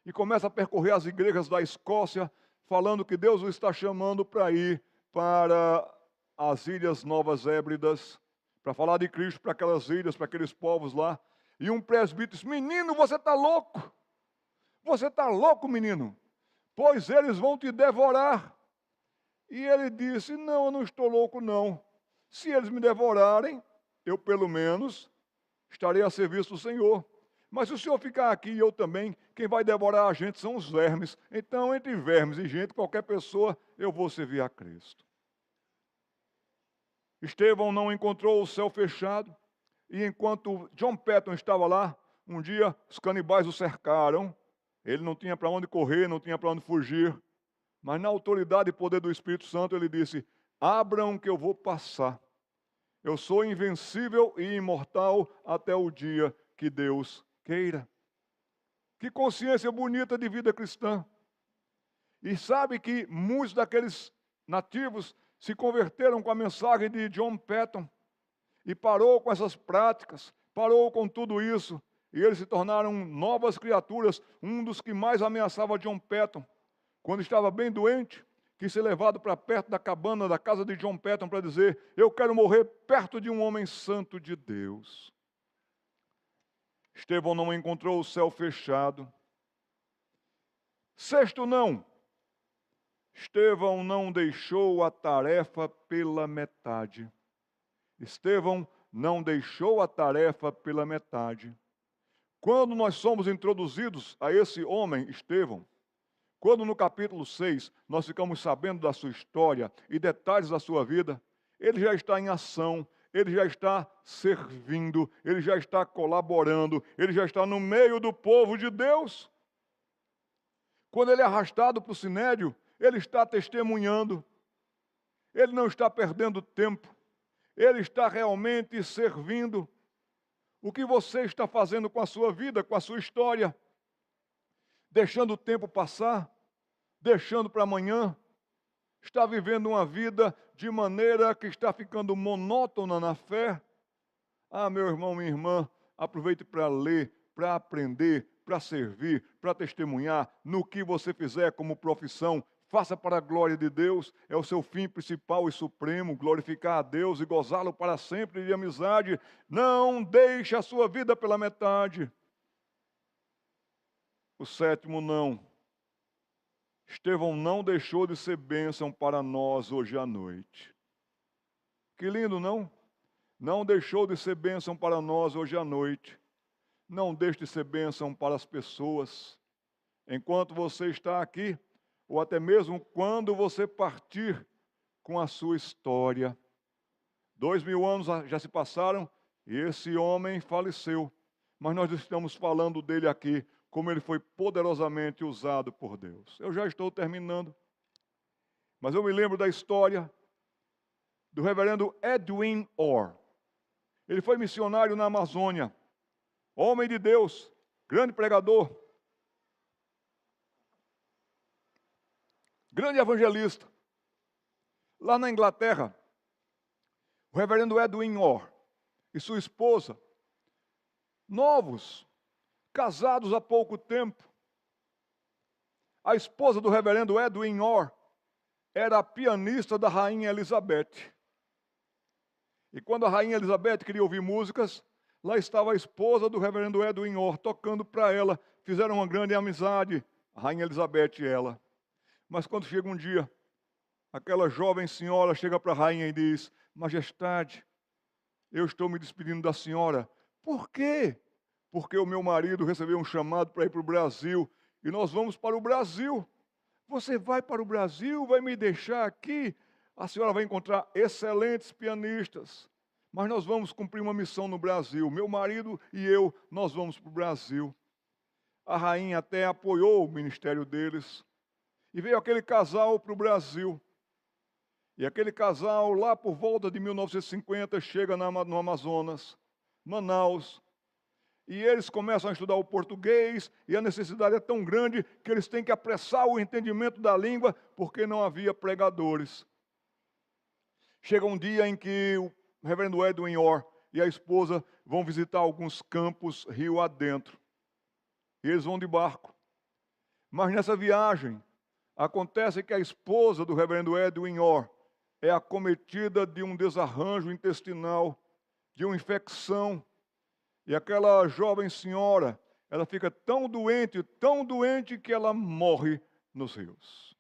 E começa a percorrer as igrejas da Escócia, falando que Deus o está chamando para ir para as Ilhas Novas Hébridas, para falar de Cristo para aquelas ilhas, para aqueles povos lá. E um presbítero disse: menino, você está louco? Você está louco, menino? Pois eles vão te devorar. E ele disse: não, eu não estou louco, não. Se eles me devorarem, eu pelo menos estarei a serviço do Senhor. Mas se o Senhor ficar aqui e eu também, quem vai devorar a gente são os vermes. Então, entre vermes e gente, qualquer pessoa, eu vou servir a Cristo. Estevão não encontrou o céu fechado, e enquanto John Patton estava lá, um dia os canibais o cercaram. Ele não tinha para onde correr, não tinha para onde fugir, mas na autoridade e poder do Espírito Santo ele disse: abram que eu vou passar. Eu sou invencível e imortal até o dia que Deus queira. Que consciência bonita de vida cristã. E sabe que muitos daqueles nativos se converteram com a mensagem de John Patton e parou com essas práticas, parou com tudo isso, e eles se tornaram novas criaturas. Um dos que mais ameaçava John Patton, quando estava bem doente, quis ser levado para perto da cabana da casa de John Patton para dizer: eu quero morrer perto de um homem santo de Deus. Estevão não encontrou o céu fechado. Sexto não. Estevão não deixou a tarefa pela metade. Estevão não deixou a tarefa pela metade. Quando nós somos introduzidos a esse homem, Estevão, quando no capítulo 6 nós ficamos sabendo da sua história e detalhes da sua vida, ele já está em ação, ele já está servindo, ele já está colaborando, ele já está no meio do povo de Deus. Quando ele é arrastado para o sinédrio, ele está testemunhando, ele não está perdendo tempo, ele está realmente servindo. O que você está fazendo com a sua vida, com a sua história? Deixando o tempo passar? Deixando para amanhã? Está vivendo uma vida de maneira que está ficando monótona na fé? Ah, meu irmão, minha irmã, aproveite para ler, para aprender, para servir, para testemunhar. No que você fizer como profissão, faça para a glória de Deus. É o seu fim principal e supremo, glorificar a Deus e gozá-lo para sempre de amizade. Não deixe a sua vida pela metade. O sétimo não. Estevão não deixou de ser bênção para nós hoje à noite. Que lindo, não? Não deixou de ser bênção para nós hoje à noite. Não deixe de ser bênção para as pessoas. Enquanto você está aqui, ou até mesmo quando você partir, com a sua história. 2000 anos já se passaram e esse homem faleceu. Mas nós estamos falando dele aqui, como ele foi poderosamente usado por Deus. Eu já estou terminando. Mas eu me lembro da história do reverendo Edwin Orr. Ele foi missionário na Amazônia. Homem de Deus, grande pregador, grande evangelista. Lá na Inglaterra, o reverendo Edwin Orr e sua esposa, novos, casados há pouco tempo. A esposa do reverendo Edwin Orr era a pianista da rainha Elizabeth. E quando a rainha Elizabeth queria ouvir músicas, lá estava a esposa do reverendo Edwin Orr tocando para ela. Fizeram uma grande amizade, a rainha Elizabeth e ela. Mas quando chega um dia, aquela jovem senhora chega para a rainha e diz: Majestade, eu estou me despedindo da senhora. Por quê? Porque o meu marido recebeu um chamado para ir para o Brasil e nós vamos para o Brasil. Você vai para o Brasil, vai me deixar aqui? A senhora vai encontrar excelentes pianistas, mas nós vamos cumprir uma missão no Brasil. Meu marido e eu, nós vamos para o Brasil. A rainha até apoiou o ministério deles. E veio aquele casal para o Brasil. E aquele casal, lá por volta de 1950, chega no Amazonas, Manaus. E eles começam a estudar o português, e a necessidade é tão grande que eles têm que apressar o entendimento da língua, porque não havia pregadores. Chega um dia em que o reverendo Edwin Orr e a esposa vão visitar alguns campos rio adentro. E eles vão de barco. Mas nessa viagem, acontece que a esposa do reverendo Edwin Orr é acometida de um desarranjo intestinal, de uma infecção. E aquela jovem senhora, ela fica tão doente que ela morre nos rios.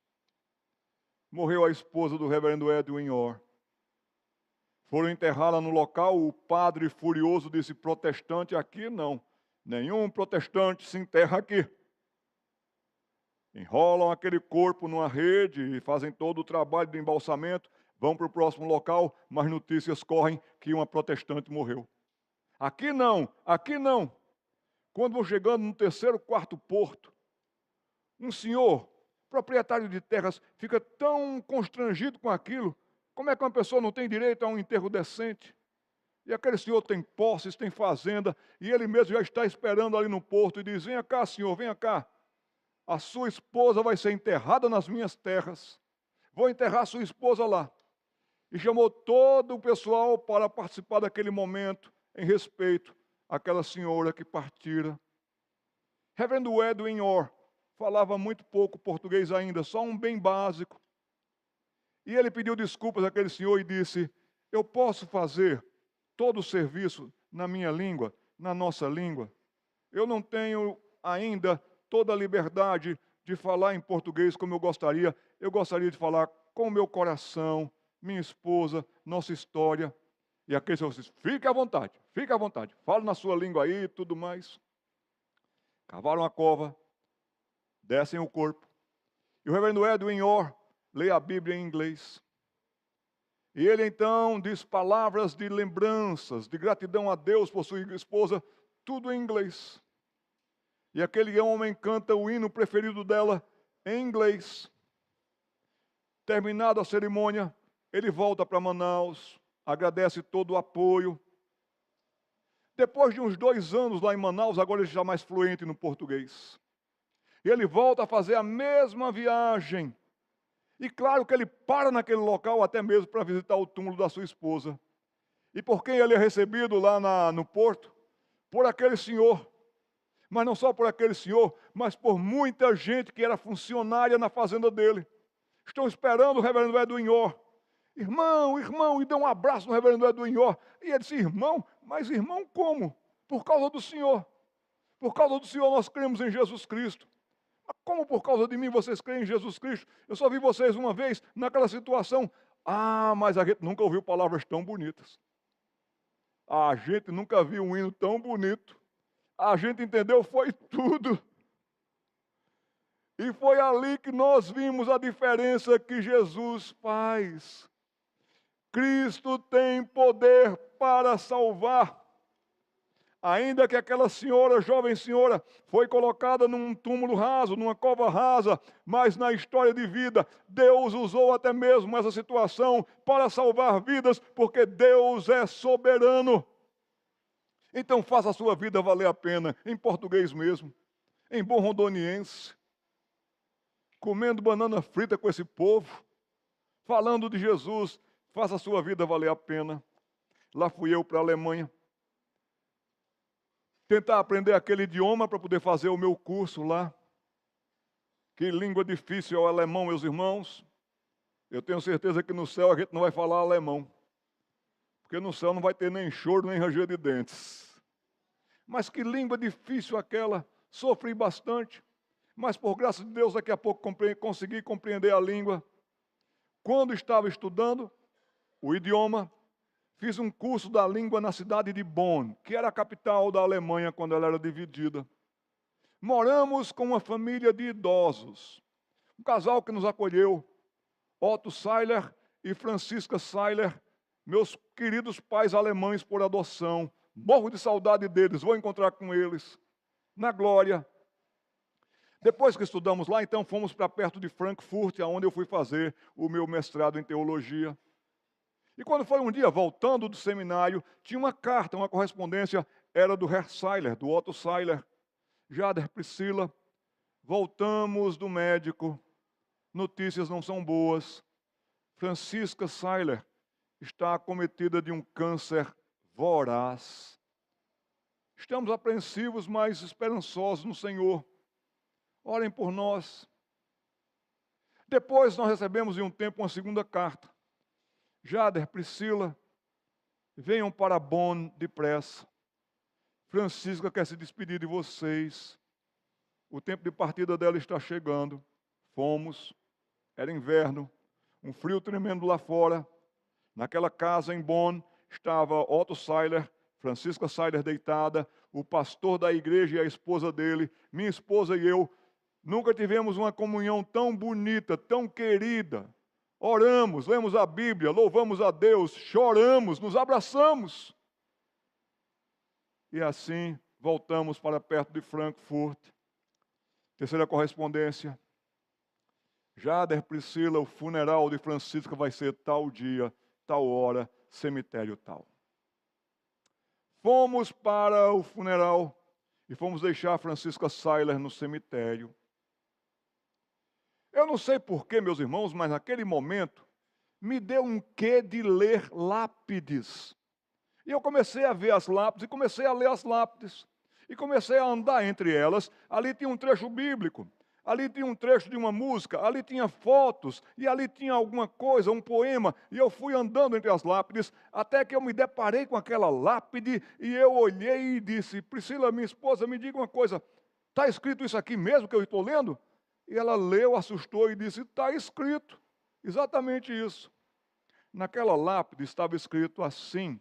Morreu a esposa do reverendo Edwin Orr. Foram enterrá-la no local, o padre furioso disse: protestante aqui não, nenhum protestante se enterra aqui. Enrolam aquele corpo numa rede e fazem todo o trabalho de embalsamento, vão para o próximo local, mas notícias correm que uma protestante morreu. Aqui não, aqui não. Quando vão chegando no terceiro, quarto porto, um senhor, proprietário de terras, fica tão constrangido com aquilo. Como é que uma pessoa não tem direito a um enterro decente? E aquele senhor tem posses, tem fazenda, e ele mesmo já está esperando ali no porto e diz: venha cá, senhor, venha cá. A sua esposa vai ser enterrada nas minhas terras. Vou enterrar sua esposa lá. E chamou todo o pessoal para participar daquele momento, em respeito àquela senhora que partira. Reverendo Edwin Orr falava muito pouco português ainda, só um bem básico. E ele pediu desculpas àquele senhor e disse: eu posso fazer todo o serviço na minha língua, na nossa língua? Eu não tenho ainda toda a liberdade de falar em português como eu gostaria. Eu gostaria de falar com o meu coração, minha esposa, nossa história. E aquele senhor disse: fique à vontade, fale na sua língua aí e tudo mais. Cavaram a cova, descem o corpo. E o reverendo Edwin Orr lê a Bíblia em inglês. E ele então diz palavras de lembranças, de gratidão a Deus por sua esposa, tudo em inglês. E aquele homem canta o hino preferido dela em inglês. Terminada a cerimônia, ele volta para Manaus, agradece todo o apoio. Depois de uns 2 anos lá em Manaus, agora ele já mais fluente no português. E ele volta a fazer a mesma viagem. E claro que ele para naquele local até mesmo para visitar o túmulo da sua esposa. E por quem ele é recebido lá no porto? Por aquele senhor. Mas não só por aquele senhor, mas por muita gente que era funcionária na fazenda dele. Estão esperando o reverendo Edwin Orr. Irmão, e deu um abraço no reverendo Edwin Orr. E ele disse: irmão, mas irmão como? Por causa do Senhor. Por causa do Senhor nós cremos em Jesus Cristo. Como por causa de mim vocês creem em Jesus Cristo? Eu só vi vocês uma vez naquela situação. Ah, mas a gente nunca ouviu palavras tão bonitas. A gente nunca viu um hino tão bonito. A gente entendeu, foi tudo. E foi ali que nós vimos a diferença que Jesus faz. Cristo tem poder para salvar. Ainda que aquela senhora, jovem senhora, foi colocada num túmulo raso, numa cova rasa, mas na história de vida, Deus usou até mesmo essa situação para salvar vidas, porque Deus é soberano. Então faça a sua vida valer a pena, em português mesmo, em bom rondoniense, comendo banana frita com esse povo, falando de Jesus, faça a sua vida valer a pena. Lá fui eu para a Alemanha, tentar aprender aquele idioma para poder fazer o meu curso lá. Que língua difícil é o alemão, meus irmãos. Eu tenho certeza que no céu a gente não vai falar alemão, porque no céu não vai ter nem choro, nem ranger de dentes. Mas que língua difícil aquela, sofri bastante, mas por graça de Deus daqui a pouco consegui compreender a língua. Quando estava estudando o idioma, fiz um curso da língua na cidade de Bonn, que era a capital da Alemanha quando ela era dividida. Moramos com uma família de idosos. Um casal que nos acolheu, Otto Seiler e Francisca Seiler, meus queridos pais alemães por adoção. Morro de saudade deles, vou encontrar com eles na glória. Depois que estudamos lá, então fomos para perto de Frankfurt, onde eu fui fazer o meu mestrado em teologia. E quando foi um dia, voltando do seminário, tinha uma carta, uma correspondência, era do Herr Seiler, do Otto Seiler. Jader, Priscila, voltamos do médico, notícias não são boas. Francisca Seiler está acometida de um câncer voraz. Estamos apreensivos, mas esperançosos no Senhor. Orem por nós. Depois nós recebemos em um tempo uma segunda carta. Jader, Priscila, venham para Bonn depressa. Francisca quer se despedir de vocês. O tempo de partida dela está chegando. Fomos, era inverno, um frio tremendo lá fora. Naquela casa em Bonn estava Otto Seiler, Francisca Seiler deitada, o pastor da igreja e a esposa dele, minha esposa e eu. Nunca tivemos uma comunhão tão bonita, tão querida. Oramos, lemos a Bíblia, louvamos a Deus, choramos, nos abraçamos. E assim voltamos para perto de Frankfurt. Terceira correspondência. Jader, Priscila, o funeral de Francisca vai ser tal dia, tal hora, cemitério tal. Fomos para o funeral e fomos deixar Francisca Seiler no cemitério. Eu não sei porquê, meus irmãos, mas naquele momento me deu um quê de ler lápides. E eu comecei a ver as lápides e comecei a ler as lápides. E comecei a andar entre elas. Ali tinha um trecho bíblico, ali tinha um trecho de uma música, ali tinha fotos, e ali tinha alguma coisa, um poema. E eu fui andando entre as lápides, até que eu me deparei com aquela lápide, e eu olhei e disse: Priscila, minha esposa, me diga uma coisa, está escrito isso aqui mesmo que eu estou lendo? E ela leu, assustou e disse: está escrito, exatamente isso. Naquela lápide estava escrito assim: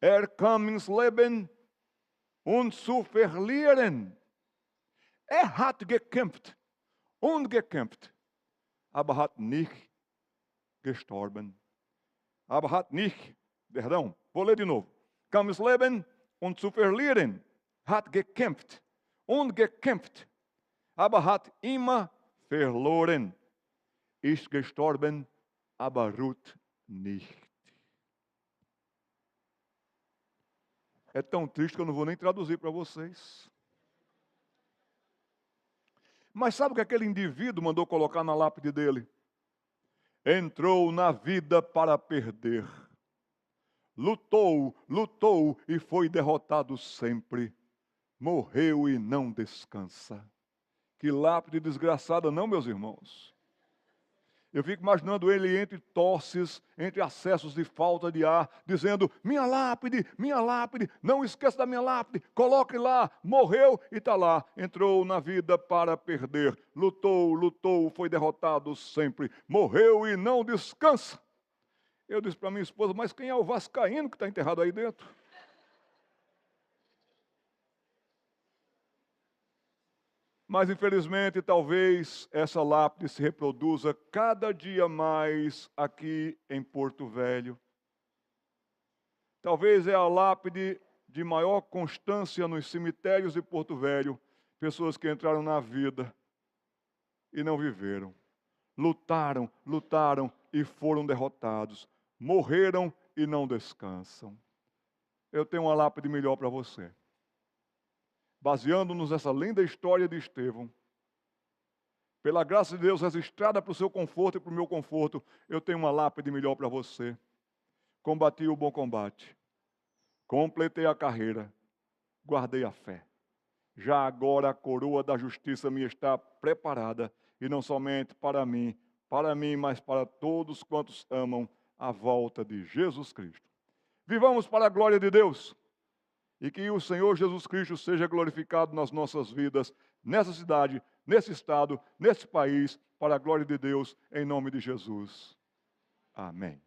Leben und zu verlieren. Hat gekämpft und gekämpft, aber hat nicht gestorben. Aber hat nicht, perdão, vou ler de novo. Leben und zu verlieren. Hat gekämpft und gekämpft, aber hat immer verloren. Ist gestorben, aber ruht nicht. É tão triste que eu não vou nem traduzir para vocês. Mas sabe o que aquele indivíduo mandou colocar na lápide dele? Entrou na vida para perder. Lutou, lutou e foi derrotado sempre. Morreu e não descansa. Que lápide desgraçada, não, meus irmãos? Eu fico imaginando ele entre tosses, entre acessos de falta de ar, dizendo: minha lápide, não esqueça da minha lápide, coloque lá, morreu e está lá. Entrou na vida para perder, lutou, lutou, foi derrotado sempre, morreu e não descansa. Eu disse para minha esposa: mas quem é o vascaíno que está enterrado aí dentro? Mas, infelizmente, talvez essa lápide se reproduza cada dia mais aqui em Porto Velho. Talvez é a lápide de maior constância nos cemitérios de Porto Velho. Pessoas que entraram na vida e não viveram. Lutaram, lutaram e foram derrotados. Morreram e não descansam. Eu tenho uma lápide melhor para você. Baseando-nos nessa linda história de Estevão, pela graça de Deus registrada para o seu conforto e para o meu conforto, eu tenho uma lápide melhor para você. Combati o bom combate, completei a carreira, guardei a fé. Já agora a coroa da justiça me está preparada, e não somente para mim, mas para todos quantos amam a volta de Jesus Cristo. Vivamos para a glória de Deus. E que o Senhor Jesus Cristo seja glorificado nas nossas vidas, nessa cidade, nesse estado, nesse país, para a glória de Deus, em nome de Jesus. Amém.